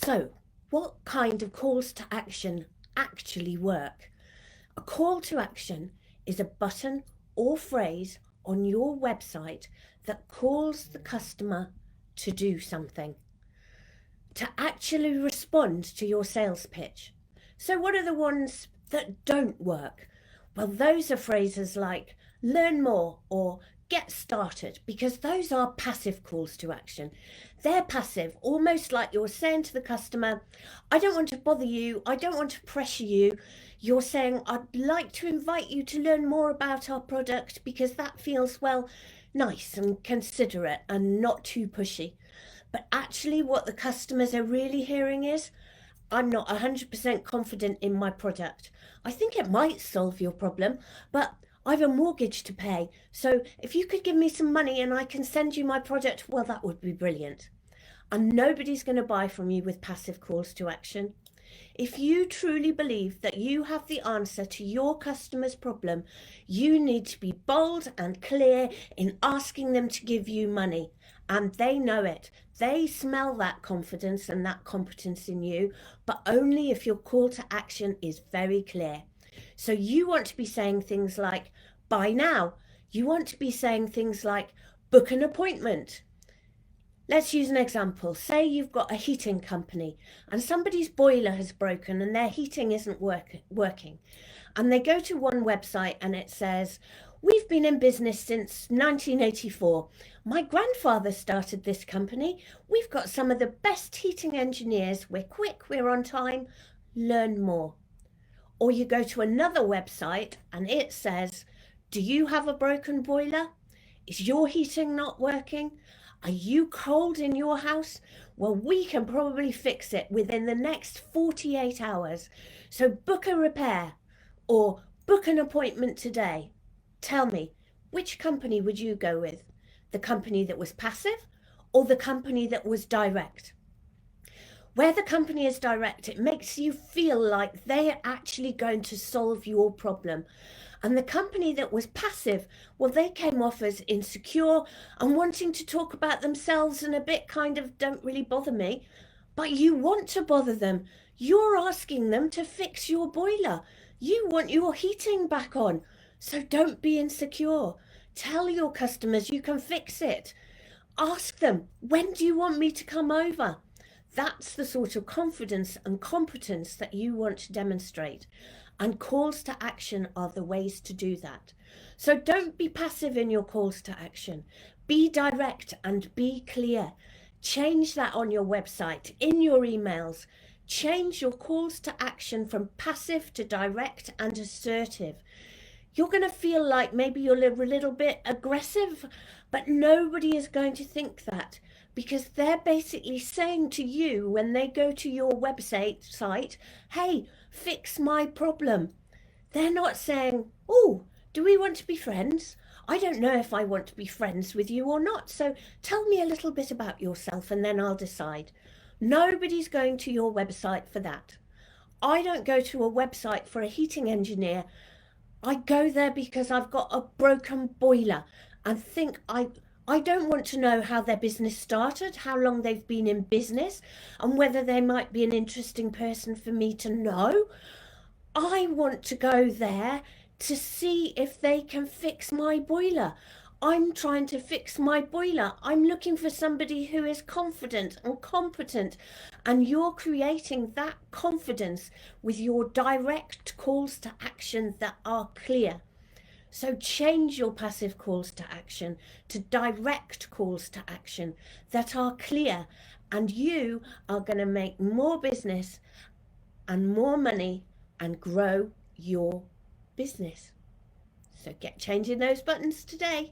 So, what kind of calls to action actually work? A call to action is a button or phrase on your website that calls the customer to do something, to actually respond to your sales pitch. So, what are the ones that don't work? Well, those are phrases like learn more or get started, because those are passive calls to action. They're passive, almost like you're saying to the customer, I don't want to bother you, I don't want to pressure you. You're saying, I'd like to invite you to learn more about our product because that feels, well, nice and considerate and not too pushy. But actually, what the customers are really hearing is, I'm not 100% confident in my product. I think it might solve your problem, but I have a mortgage to pay. So if you could give me some money and I can send you my product, well, that would be brilliant. And nobody's going to buy from you with passive calls to action. If you truly believe that you have the answer to your customer's problem, you need to be bold and clear in asking them to give you money. And they know it. They smell that confidence and that competence in you, but only if your call to action is very clear. So you want to be saying things like, buy now. You want to be saying things like, book an appointment. Let's use an example. Say you've got a heating company and somebody's boiler has broken and their heating isn't working. And they go to one website and it says, we've been in business since 1984. My grandfather started this company. We've got some of the best heating engineers. We're quick, we're on time. Learn more. Or you go to another website and it says, do you have a broken boiler? Is your heating not working? Are you cold in your house? Well, we can probably fix it within the next 48 hours. So book a repair or book an appointment today. Tell me, which company would you go with? The company that was passive or the company that was direct? Where the company is direct, it makes you feel like they are actually going to solve your problem. And the company that was passive, well, they came off as insecure and wanting to talk about themselves and a bit kind of don't really bother me. But you want to bother them. You're asking them to fix your boiler. You want your heating back on. So don't be insecure. Tell your customers you can fix it. Ask them, when do you want me to come over? That's the sort of confidence and competence that you want to demonstrate. And calls to action are the ways to do that. So don't be passive in your calls to action. Be direct and be clear. Change that on your website, in your emails. Change your calls to action from passive to direct and assertive. You're going to feel like maybe you're a little bit aggressive, but nobody is going to think that, because they're basically saying to you when they go to your website, hey, fix my problem. They're not saying, oh, do we want to be friends? I don't know if I want to be friends with you or not, so tell me a little bit about yourself and then I'll decide. Nobody's going to your website for that. I don't go to a website for a heating engineer. I go there because I've got a broken boiler and think I don't want to know how their business started, how long they've been in business, and whether they might be an interesting person for me to know. I want to go there to see if they can fix my boiler. I'm trying to fix my boiler. I'm looking for somebody who is confident and competent, and you're creating that confidence with your direct calls to action that are clear. So change your passive calls to action to direct calls to action that are clear, and you are going to make more business and more money and grow your business. So get changing those buttons today.